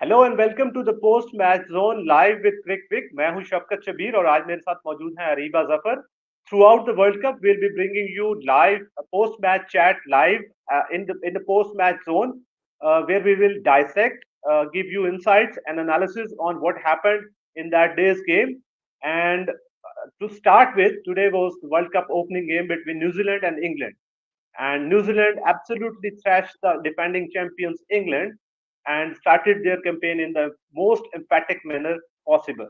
Hello and welcome to the post match zone live with CricWick. मैं हूं शफकत शबीर और आज मेरे साथ मौजूद हैं Areeba Zafar. Throughout the world cup will be bringing you live post match chat live in the post match zone, where we will dissect, give you insights and analysis on what happened in that day's game. And to start with, today was the World Cup opening game between New Zealand and England, and New Zealand absolutely thrashed the defending champions England and started their campaign in the most emphatic manner possible.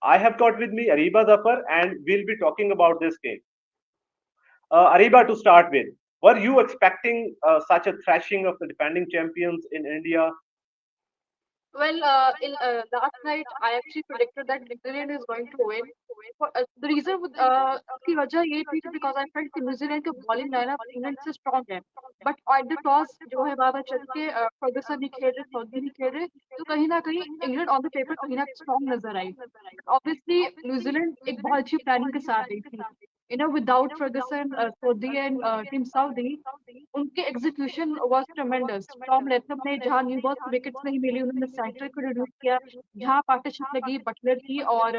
I have got with me Ariba Zafar and we'll be talking about this game. Ariba, to start with, were you expecting such a thrashing of the defending champions in India? Well, in last night, I actually predicted that New Zealand is going to win. The reason उसकी वजह ये थी कि because I felt कि New Zealand का bowling lineup England से strong है. But at the toss जो है बाबा चल के फर्गुसन नहीं खेल रहे, सऊदी नहीं खेल रहे, तो कहीं ना कहीं England on the paper कहीं ना strong नजर आई. Obviously, New Zealand एक बहुत अच्छी planning के साथ आई थी. Without Ferguson, Saudi and Team Saudi, उनके एग्जीक्यूशन वाज ट्रेमेंडस। टॉम लेथम ने जहां न्यू बॉल को विकेट्स नहीं मिली, उन्होंने सेंटर को रिड्यूस किया। जहां पार्टनरशिप लगी बटलर की और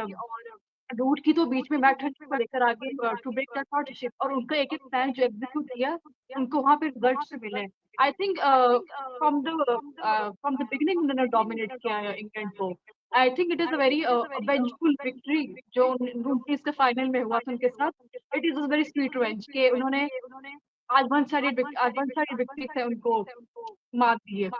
रूट की, तो बीच में मैट हेनरी को लेकर आगे टू ब्रेक दैट पार्टनरशिप, और उनका एक एक प्लान जो एग्जीक्यूट किया, उनको वहां पे रिजल्ट्स मिले। I think from the beginning उन्होंने डोमिनेट किया है इंग्लैंड को। I think it is a very vengeful victory जो उनकी इसके फाइनल में हुआ था उनके साथ। It is a very sweet revenge के उन्होंने आज वन साइड विक्ट्री से उनको मात दी है।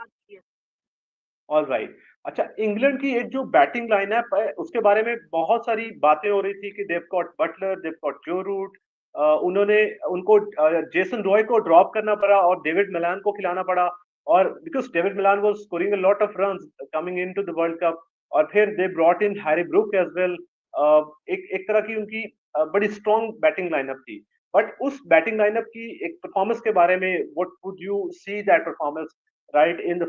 All right. अच्छा, इंग्लैंड की एक जो बैटिंग लाइनअप है उसके बारे में बहुत सारी बातें हो रही थी कि देव गॉट बटलर, देव गॉट जो रूट, उन्होंने उनको जेसन रॉय को ड्रॉप करना पड़ा और डेविड मिलान को खिलाना पड़ा। और because David Malan was scoring a lot of runs coming into the world cup, और फिर they brought in Harry Brook as well. एक एक तरह की उनकी बड़ी स्ट्रॉन्ग बैटिंग लाइनअप थी। बट उस बैटिंग लाइनअप की एक परफॉर्मेंस के बारे में, what would you see that performance right in the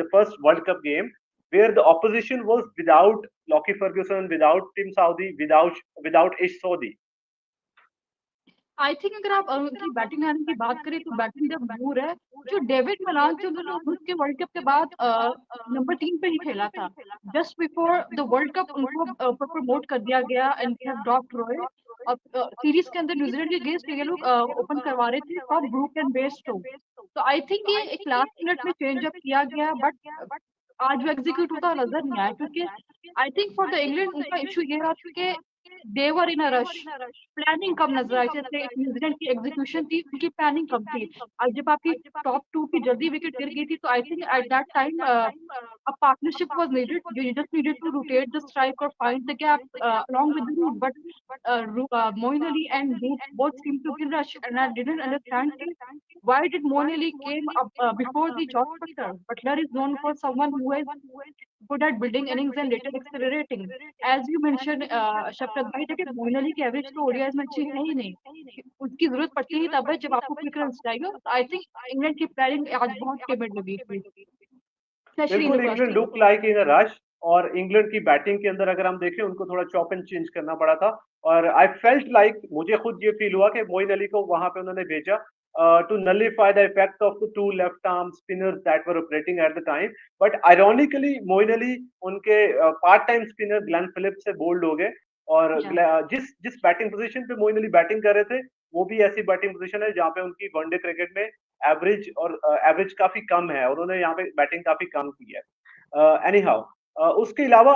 first World Cup game, where the opposition was without Lockie Ferguson, without Tim Saudi, without Ish Sodi. I think अगर आप उनकी batting line की बात करें तो बैटिंग जब दूर है, जो डेविड मलान जो उन्होंने उसके वर्ल्ड कप के बाद नंबर 3 पे ही खेला था। Just before the world cup उनको प्रमोट कर दिया गया and they have dropped Roy. अब सीरीज के अंदर न्यूजीलैंड के अगेंस्ट ये लोग ओपन करवा रहे थे फ्रॉम ब्रूक एंड बेस्टो। तो आई थिंक ये एक लास्ट मिनट में चेंज अप किया गया, बट आज वो एग्जीक्यूट होता नजर नहीं आया, क्योंकि I think for the England उनका इशू ये रहा कि देवर इन अ रश, प्लानिंग कम नजर आई। जैसे न्यूजीलैंड की एग्जीक्यूशन थी, उनकी प्लानिंग कम थी। और जब आपकी टॉप टू की जल्दी विकेट गिर गई थी, तो I think at that time a partnership was needed. You just needed to rotate the strike or find the gap along with the root. But Moeen Ali and Root both seemed to be rushed, and I didn't understand why did Moeen Ali came up before the Josh Butler. Butler is known for someone who is good at building innings and later accelerating. As you mentioned, शफकत भाई, देखिए मोइन अली की average तो ODIs में अच्छी है ही नहीं। उसकी जरूरत पड़ती ही तब है जब आपको क्विक रन चाहिए। आई थिंक इंग्लैंड की प्लानिंग आज बहुत टिमिड लगी थी, स्पेशली इन बिल्कुल, the first England look innings. Like in a rush. और इंग्लैंड की बैटिंग के अंदर अगर हम देखें, उनको थोड़ा चॉप एंड चेंज करना पड़ा था। और आई फेल्ट लाइक, मुझे खुद ये फील हुआ कि मोइन अली को वहां पे उन्होंने भेजा to nullify the effect of the two left arm spinners that were operating at the time. But ironically Moeen Ali उनके part time spinner Glenn Phillips से बोल्ड हो गए। और या जिस जिस बैटिंग पोजीशन पे मोइन अली बैटिंग कर रहे थे, वो भी ऐसी बैटिंग पोजीशन है जहाँ पे उनकी वनडे क्रिकेट में एवरेज काफी कम है, और उन्होंने यहाँ पे बैटिंग काफी कम की है। एनी हाउ, उसके अलावा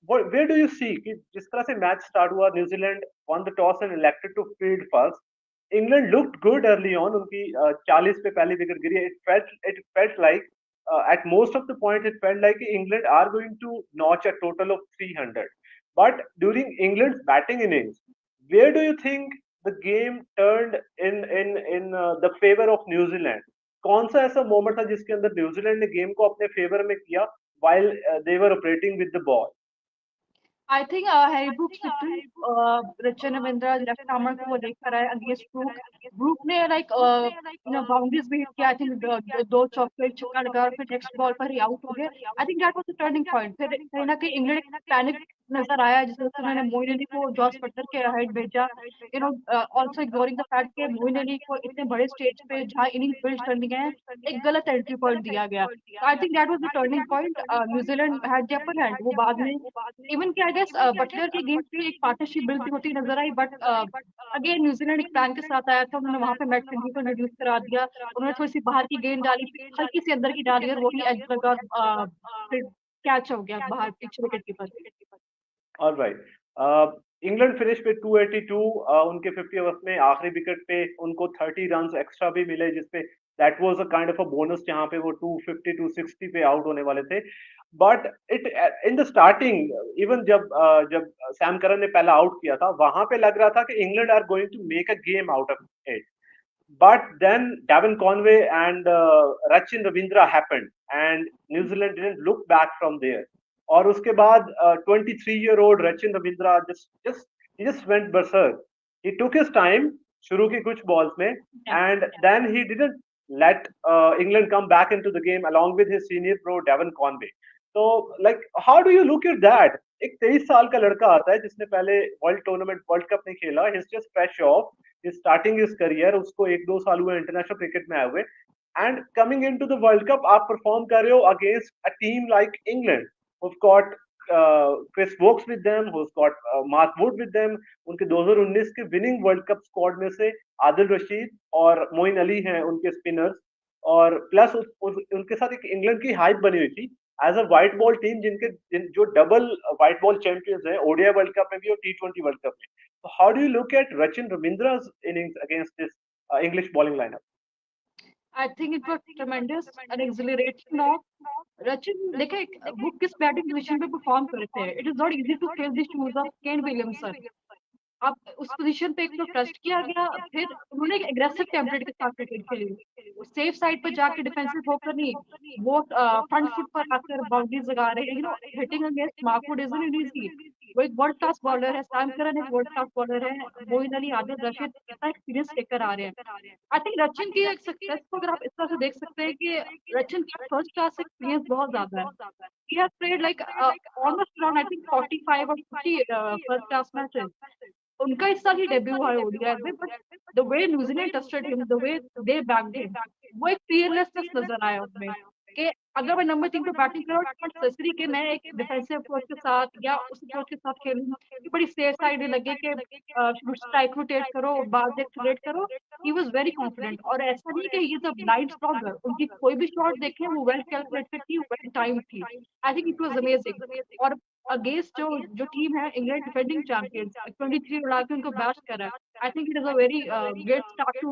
वेयर डू यू सी कि जिस तरह से मैच स्टार्ट हुआ, New Zealand won the toss and elected to field first. England looked good early on, उनकी 40 पे पहली विकेट गिरी। It felt like at most of the point it felt like England are going to notch a total of 300. But during England's batting innings, where do you think the game turned in the favor of New Zealand? कौन सा ऐसा moment था जिसके अंदर New Zealand ने game को अपने favour में किया while they were operating with the ball? I think Harry Brooks victory, Rachin Ravindra left armour को वो लेकर आए अगेंस्ट ब्रूक। ब्रूक ने लाइक बाउंड्रीज भी हिट किया। आई थिंक दो चौके छक्का लगा और फिर नेक्स्ट बॉल पर ही आउट हो गए। I think that was the turning point. फिर कहीं ना कहीं इंग्लैंड पैनिक नजर आया, जिस तरह से उन्होंने मोइन अली को जॉस बटलर के हेड भेजा, ऑल्सो इग्नोरिंग द फैक्ट कि मोइन अली को इतने बड़े स्टेज पे जहाँ इनिंग्स बिल्ड करनी है, एक गलत एंट्री पॉइंट दिया गया। I think that was the turning point. New Zealand had the upper hand. वो बाद में इवन कि आई गेस बटलर के गेम पे एक पार्टनरशिप बिल्ड होती नजर आई, बट अगेन न्यूजीलैंड एक प्लान के साथ आया था। उन्होंने वहां पे मैट फिल्डी को इंट्रोड्यूस करा दिया, उन्होंने थोड़ी सी बाहर की गेंद डाली, हल्की सी अंदर की डाली, और वही एज लगा, फिर कैच हो गया बाहर पीछे wicket keeper. All right. England finish पे 282, उनके 50 ओवर्स में आखिरी विकेट पे उनको 30 रन एक्स्ट्रा भी मिले, जिसपे that was a kind of a bonus, जहां पे वो 250 260 पे आउट होने वाले थे। But it in the starting, even जब सैम करन ने पहला आउट किया था, वहां पे लग रहा था कि England are going to make a game out of it. But then Devon Conway and Rachin Ravindra happened, and New Zealand didn't look back from there. और उसके बाद 23-year-old Rachin Ravindra just went berserk. He took his time शुरू की कुछ balls में, and then he didn't let England come back into the game along with his senior pro Devon Conway. So like how do you look at that? एक 23 साल का लड़का आता है जिसने पहले वर्ल्ड कप नहीं खेला, he's just fresh off, starting is career, उसको 1-2 साल हुए इंटरनेशनल क्रिकेट में आए हुए, and coming into the world cup आप परफॉर्म कर रहे हो against a team like England, who've got Chris Wokes with them, who's got Mark Wood with them. उनके 2019 के विनिंग वर्ल्ड कप स्क्वाड में से आदिल रशीद और मोइन अली हैं उनके स्पिनर्स, और प्लस उनके साथ एक इंग्लैंड की हाइप बनी हुई थी as a white ball team, जो डबल व्हाइट बॉल चैंपियंस हैं ओडीआई वर्ल्ड कप में भी और टी20 वर्ल्ड कप में. So how do you look at Rachin Ravindra's innings against this English bowling lineup? I think it was tremendous, an accelerating knock. Rachin देखे वो किस batting position पे परफॉर्म करते हैं। It is not easy to fill the shoes of Kane Williamson. अब उस position पे एक तो ट्रस्ट किया गया, फिर उन्होंने एक एग्रेसिव टेम्पलेट के साथ क्रिकेट खेली, वो सेफ साइड पर जाके डिफेंसिव होकर नहीं, वो फ्रंट फुट पर आकर बाउंड्रीज लगा रहे हैं। Hitting against Mark Wood isn't easy. वो एक वर्ल्ड क्लास बॉलर है, सैम करन एक वर्ल्ड क्लास बॉलर है, मोइन अली, आदिल रशीद इतना एक्सपीरियंस लेकर आ रहे हैं। आई थिंक रचिन की एक सक्सेस को अगर आप इस तरह से देख सकते हैं कि रचिन का फर्स्ट क्लास एक्सपीरियंस बहुत ज्यादा है। he has played like almost around I think 45 or 50 first class matches. उनका इस साल ही डेब्यू हुआ है ओडीआई में, but the way New Zealand trusted him, the way they backed him, वो एक फियरलेसनेस नजर आया उसमें कि अगर मैं नंबर 3 पे बैटिंग करूँ, नॉट नेसेसरी कि मैं एक डिफेंसिव अप्रोच के साथ या उस अप्रोच के साथ खेलूं कि बड़ी सेफ साइड लगे कि स्ट्राइक रोटेट करो, बाद एक्सलेट करो। ही वाज वेरी कॉन्फिडेंट, और ऐसा नहीं कि he is a blind slogger. उनकी कोई भी शॉट देखें वो वेल कैलकुलेटेड थी, वेल टाइम थी। I think it was amazing. और अगेंस्ट जो टीम है इंग्लैंड डिफेंडिंग चैंपियंस, 23 उड़ा के उनको बैश करा। I think it is a very great start to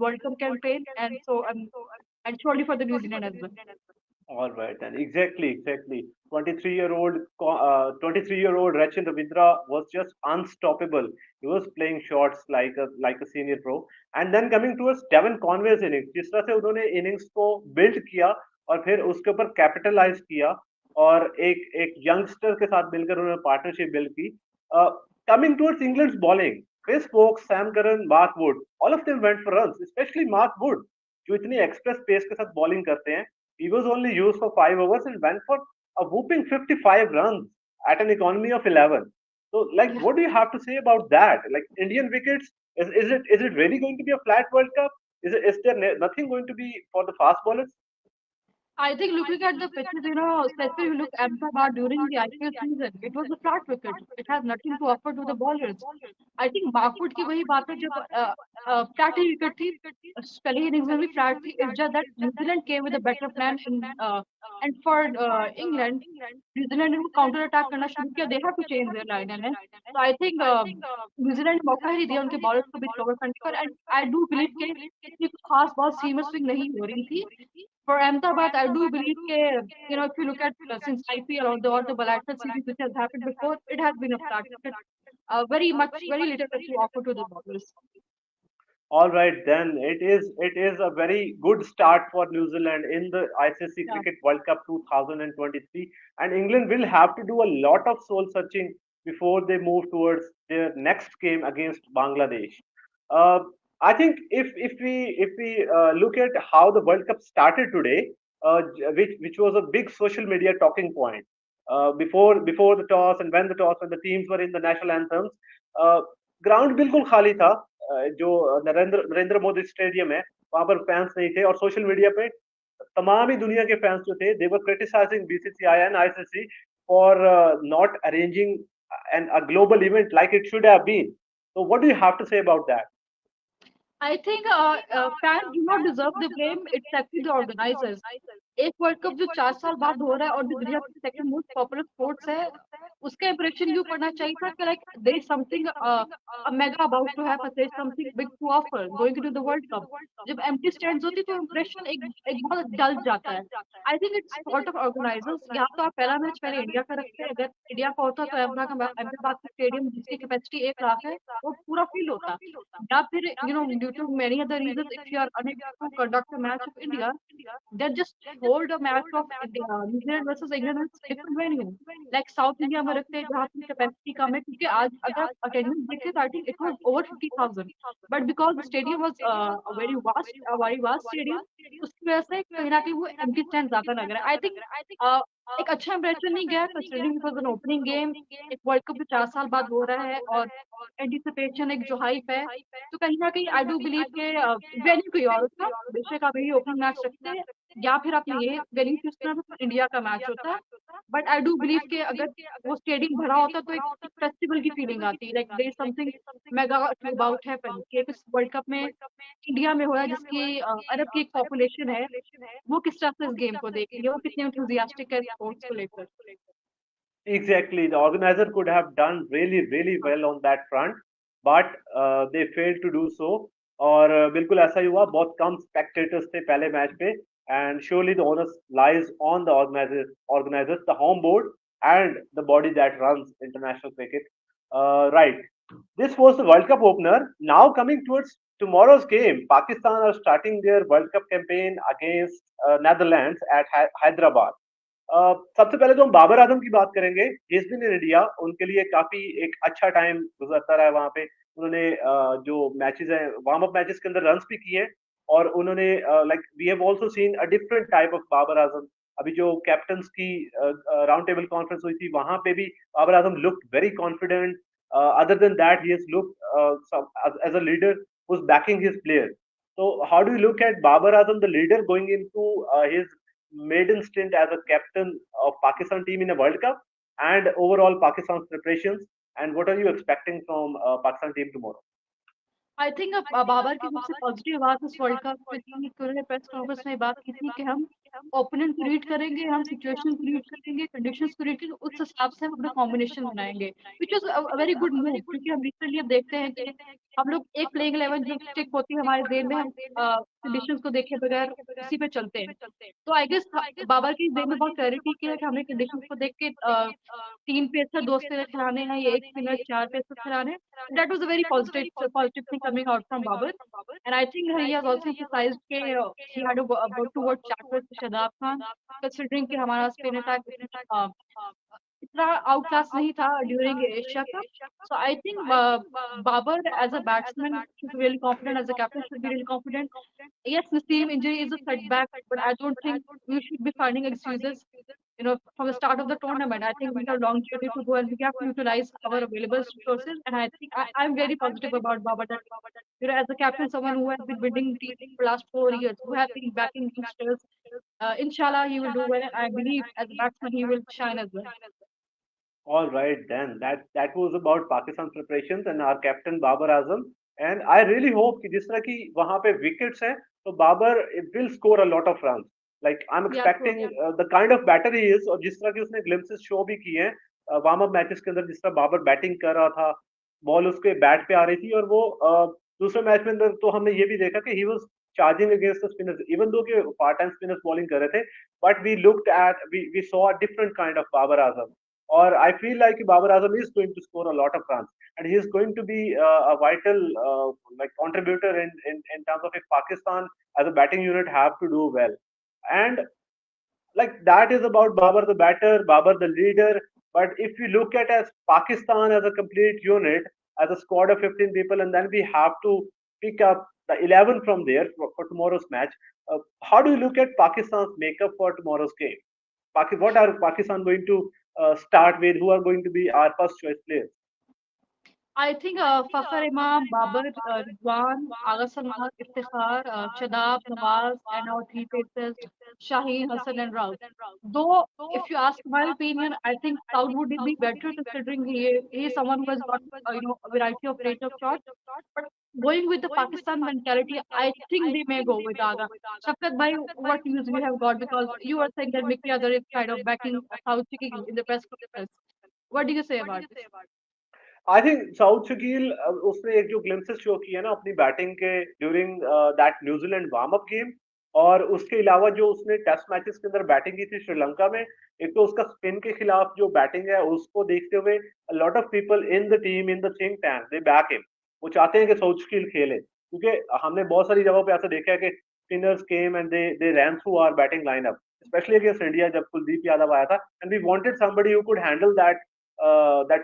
world cup campaign, and so and surely for the New Zealand as well. All right, then exactly. 23-year-old Rachin Ravindra was just unstoppable. He was playing shots like a senior pro. And then coming towards Devon Conway's innings, जिस तरह से उन्होंने innings को build किया और फिर उसके ऊपर capitalize किया और एक youngster के साथ मिलकर उन्होंने partnership build की. Coming towards England's bowling, Chris Wokes, Sam Curran, Mark Wood, all of them went for runs, especially Mark Wood, जो इतनी एक्सप्रेस पेस के साथ बॉलिंग करते हैं. He was only used for 5 overs and went for a whooping 55 runs at an economy of 11. So, like, Yeah. what do you have to say about that? Like, Indian wickets, is it really going to be a flat World Cup? Is there nothing going to be for the fast bowlers? I think looking at the pitches, especially if you look Ahmedabad during the IPL season, it was a flat wicket. It has nothing to offer to the bowlers. I think Backwood की वही बात है, जब flat ही wicket थी, पहले innings में भी flat थी। It's just that New Zealand came with a better plan in and for England, New Zealand ने काउंटर अटैक करना शुरू किया। They have to change their line है। सो आई थिंक न्यूजीलैंड ने मौका ही दिया उनके बॉलर्स को भी कवर करने पर, एंड आई डू बिलीव के इतनी खास बॉल सीमर स्विंग नहीं हो रही थी। For Ahmedabad, I do believe that, if you look at since IPL or the bilateral series which has happened before, it has been a flat wicket. Very little to offer to the bowlers. All right, then it is a very good start for New Zealand in the ICC Yeah. Cricket World Cup 2023, and England will have to do a lot of soul searching before they move towards their next game against Bangladesh. Uh, I think if we look at how the World Cup started today, which was a big social media talking point. before the toss and when the teams were in the national anthems, ground बिल्कुल खाली था. जो Narendra Modi stadium है वहां पर fans नहीं थे, और सोशल मीडिया पे तमाम ही दुनिया के फैंस जो थे, they were criticising BCCI and ICC for not arranging an a global event like it should have been. So what do you have to say about that? I think fans do not deserve the blame. It's actually the organizers. एक world cup जो 4 साल बाद हो रहा है और जो दुनिया की सेकंड मोस्ट पॉपुलर स्पोर्ट्स है, उसका इंप्रेशन यूं पड़ना चाहिए था कि like there is something a mega about to happen, there is something big to offer going to the world cup. जब एम्प्टी स्टैंड्स होती तो इंप्रेशन एक एक बहुत डल जाता है. I think it's sort of organisers. यहाँ तो आप पहला मैच पहले इंडिया का रखते हैं. अगर इंडिया का होता तो अहमदाबाद का स्टेडियम जिसकी कैपेसिटी 1 लाख है वो पूरा फील होता. या फिर due to many other reasons if you are unable to conduct a match of India, then just hold a match of India, New Zealand versus England with different venue. Like South India में रखते हैं जहाँ की capacity कम है, क्योंकि आज अगर आप अटेंडेंस देखते तो आई think it was over 50,000, but because the stadium was a very vast stadium, उसकी वजह से कहीं ना कहीं वो एम्प्टी स्टैंड ज्यादा लग रहा है. आई थिंक एक अच्छा इंप्रेशन नहीं गया considering it was an opening game. एक वर्ल्ड कप भी 4 साल बाद हो रहा है और एंटिसिपेशन एक जो हाइप है, तो कहीं ना कहीं आई डू बिलीव के वेन्यू कोई और था. बेशक आप यही ओपनिंग मैच रखते हैं या फिर आपने ये वेन्यू चूज किया तो इंडिया का मैच होता है, बट आई डू बिलीव के अगर वो स्टेडियम भरा होता तो एक फेस्टिवल की फीलिंग आती. Like there is something mega about happen कि इस वर्ल्ड कप में इंडिया में हो रहा है, जिसकी अरब की एक पॉपुलेशन है, वो किस तरह से इस गेम को देखेंगे, वो कितने एंथुसियास्टिक है स्पोर्ट्स को लेकर. Exactly, the organizer could have done really well on that front, but they failed to do so. और बिल्कुल ऐसा ही हुआ, बहुत कम spectators थे पहले मैच पे, and surely the onus lies on the organizers, the home board, and the body that runs international cricket. Right. This was the World Cup opener. Now coming towards tomorrow's game, Pakistan are starting their World Cup campaign against Netherlands at Hyderabad. सबसे पहले तो हम बाबर आजम की बात करेंगे. इस दिन in India उनके लिए काफी एक अच्छा टाइम गुजरता रहा है वहां पे. उन्होंने जो मैचेस हैं, वार्म अप मैचेस के अंदर रन्स भी किए, और उन्होंने like we have also seen a different type of Babar Azam. अभी जो कैप्टन्स की राउंड टेबल कॉन्फ्रेंस हुई थी वहां पे भी Babar Azam looked very confident. Other than that he has looked as a leader who is backing his player. So how do you look at Babar Azam, the leader, going into his maiden stint as a captain of Pakistan team in a World Cup, and overall Pakistan's preparations, and what are you expecting from Pakistan team tomorrow? I think Babar की सबसे positive बात इस world cup में थी कि उन्होंने press conference में बात की थी कि हम ओपोनेंट को रीड करेंगे, हम सिचुएशन को रीड करेंगे, कंडीशंस को रीड करेंगे, उस हिसाब से हम अपना कॉम्बिनेशन बनाएंगे, which was a very good move. क्योंकि हम रिसेंटली अब देखते हैं कि हम लोग एक प्लेइंग 11 जो स्टिक होती है हमारे जेब में, हम कंडीशंस को देखे बगैर उसी पे चलते हैं. तो आई गेस बाबर की जेब में बहुत क्लैरिटी की है कि हमें कंडीशंस को देख के 3 पेसर 2 स्पिनर खिलाने हैं या 1 स्पिनर 4 पेसर खिलाने. That was a very positive thing coming out from Babar, and I think he has also emphasized that he had about to watch chat with Shadab Khan, considering कि हमारा spin attack इतना outclass नहीं था during Asia Cup. So I think Babar as a batsman should be really confident, as a captain should be really confident. Yes, Naseem injury is a setback, but I don't think we should be finding excuses. From the start of the tournament, I think we have long journey to go and we have to utilize our available resources. And I think I'm very positive about Baba that, as a captain, someone who has been winning teams for the last 4 years, who has been backing youngsters, inshallah, he will do well. And I believe as a batsman, he will shine as well. All right, then that was about Pakistan preparations and our captain Babar Azam. And I really hope कि जिस तरह की वहां पे wickets हैं, तो Babar will score a lot of runs. Like I'm Yeah, true. expecting the kind of batter he is, और जिस तरह की उसने glimpses show भी किए हैं वार्म अप मैचेस के अंदर, जिस तरह बाबर बैटिंग कर रहा था, बॉल उसके बैट पे आ रही थी, और वो दूसरे मैच में अंदर तो हमने ये भी देखा कि he was charging against the spinners, even though कि part time spinners bowling कर रहे थे, but we saw a different kind of Babar Azam. Or I feel like Babar Azam is going to score a lot of runs, and he is going to be a vital like contributor in terms of if Pakistan as a batting unit have to do well. And like that is about Babar the batter, Babar the leader. But if you look at as Pakistan as a complete unit, as a squad of 15 people, and then we have to pick up the 11 from there for tomorrow's match. How do you look at Pakistan's makeup for tomorrow's game? What are Pakistan going to start with? Who are going to be our first choice players? I think Fakhr Imam, Babar, Ridwan, Agha Salman, Iftikhar, Shadab, Nawaz, and our three faces, Shaheen, Hassan, and Rauf. Though, if you ask my opinion, I think Saud would be better considering he is someone who has got a variety of range of shots. But going with the Pakistan mentality, I think they may go with Agha. Shafkat bhai, what news you have got? Because you were saying that Mickey Other is kind of backing Saud Chiki in the press conference. What do you say about this? I think south Shakeel उसने एक जो glimpses show किया ना अपनी batting के during that New Zealand warm up game, और उसके अलावा जो उसने टेस्ट मैचेस के अंदर बैटिंग की थी श्रीलंका में, एक तो उसका स्पिन के खिलाफ जो बैटिंग है उसको देखते हुए lot of people in the team in the think tank they back him. वो चाहते हैं कि साउथ शकील खेले, क्योंकि हमने बहुत सारी जगहों पे ऐसा देखा है कि spinners came and they ran through our batting lineup, especially against India जब कुलदीप यादव आया था, and we wanted somebody who could handle that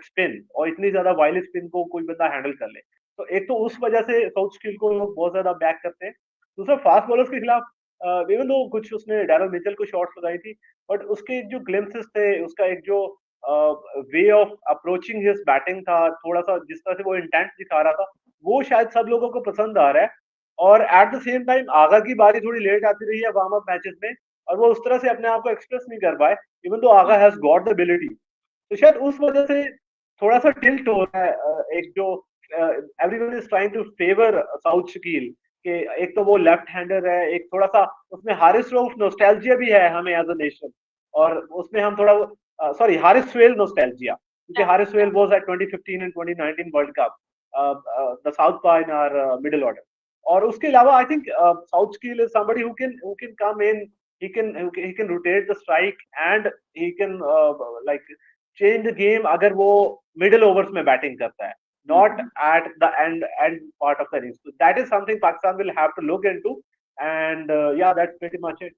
spin, और इतनी ज्यादा वाइल्ड स्पिन को कोई बंदा हैंडल कर ले। तो एक तो उस वजह से साउथ स्किल को लोग बहुत ज्यादा बैक करते हैं। दूसरा फास्ट बॉलर्स के खिलाफ इवन दो कुछ उसने डैरल मिचेल को शॉट्स लगाई थी, बट उसके जो ग्लिम्सेस थे, उसका एक जो way of approaching his batting था, थोड़ा सा जिस तरह से वो इंटेंट दिखा रहा था, वो शायद सब लोगों को पसंद आ रहा है। और एट द सेम टाइम आगा की बारी थोड़ी लेट आती रही है वार्म अप मैचेस में, और वो उस तरह से अपने आप को एक्सप्रेस नहीं कर पाए, even though Agha has got the ability. तो शायद उस वजह से थोड़ा सा टिल्ट हो रहा है, एक जो everyone is trying to favour Saud Shakeel कि एक तो वो लेफ्ट हैंडर है, एक थोड़ा सा उसमें हारिस रऊफ नोस्टैल्जिया भी है हमें एज अ नेशन, और उसमें हम थोड़ा सॉरी हारिस वेल नोस्टैल्जिया, क्योंकि Yeah. Haris well was at 2015 and 2019 world cup the south पा इन आवर मिडिल ऑर्डर। और उसके अलावा I think south Shakeel is somebody who can come in, he can rotate the strike, and he can like change the game अगर वो middle overs में batting करता है, not at the end part of the innings. So that is something Pakistan will have to look into, and yeah, that's pretty much it.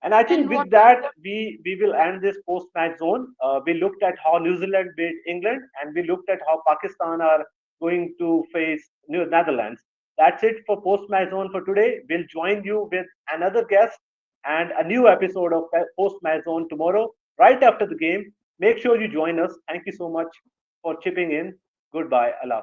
And I And think what? with that, we will end this post-match zone. We looked at how New Zealand beat England, and we looked at how Pakistan are going to face Netherlands. That's it for post-match zone for today. We'll join you with another guest and a new episode of post-match zone tomorrow, right after the game. Make sure you join us. Thank you so much for chipping in. Goodbye, Allah.